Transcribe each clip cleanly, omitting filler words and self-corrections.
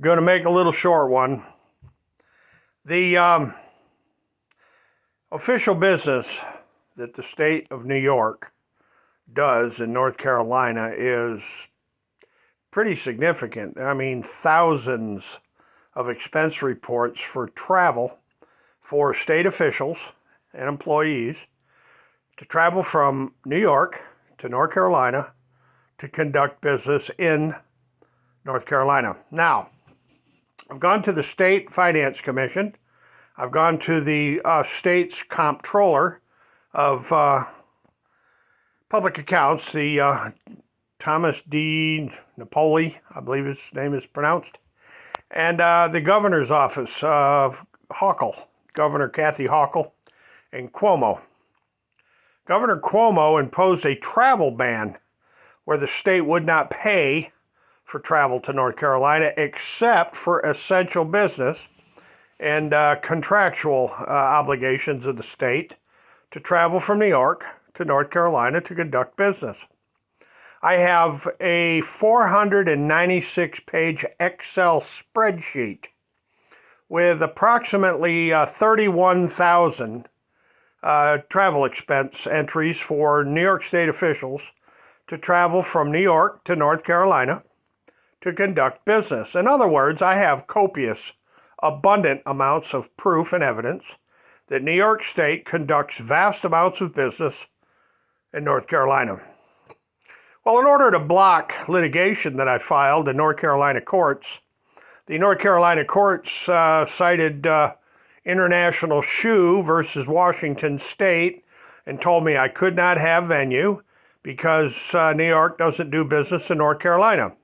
Going to make a little short one. The official business that the state of New York does in North Carolina is pretty significant. I mean, thousands of expense reports for travel for state officials and employees to travel from New York to North Carolina to conduct business in North Carolina. Now, I've gone to the State Finance Commission. I've gone to the state's comptroller of public accounts, the Thomas D. Napoli, I believe his name is pronounced, and the governor's office of Hochul, Governor Kathy Hochul, and Cuomo. Governor Cuomo imposed a travel ban where the state would not pay for travel to North Carolina except for essential business and contractual obligations of the state to travel from New York to North Carolina to conduct business. I have a 496-page Excel spreadsheet with approximately 31,000 travel expense entries for New York State officials to travel from New York to North Carolina to conduct business. In other words, I have copious, abundant amounts of proof and evidence that New York State conducts vast amounts of business in North Carolina. Well, in order to block litigation that I filed in North Carolina courts, the North Carolina courts cited International Shoe versus Washington State and told me I could not have venue because New York doesn't do business in North Carolina,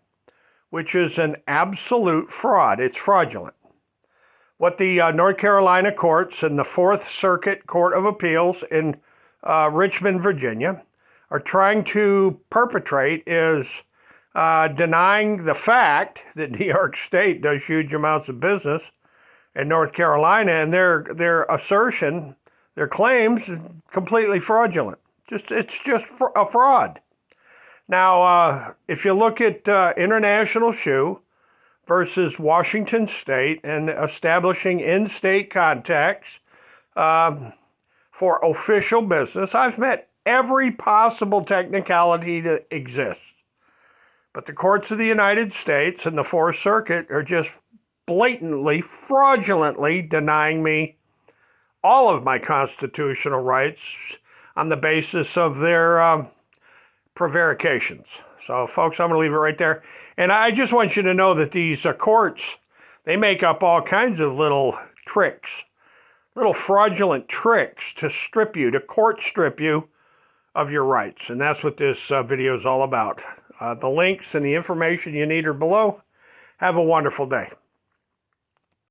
which is an absolute fraud. It's fraudulent. What the North Carolina courts and the Fourth Circuit Court of Appeals in Richmond, Virginia, are trying to perpetrate is denying the fact that New York State does huge amounts of business in North Carolina, and their assertion, their claims, completely fraudulent. It's just a fraud. Now, if you look at International Shoe versus Washington State and establishing in-state contacts for official business, I've met every possible technicality that exists. But the courts of the United States and the Fourth Circuit are just blatantly, fraudulently denying me all of my constitutional rights on the basis of their prevarications. So, folks, I'm going to leave it right there. And I just want you to know that these courts, they make up all kinds of little tricks, little fraudulent tricks to strip you, to court strip you of your rights. And that's what this video is all about. The links and the information you need are below. Have a wonderful day.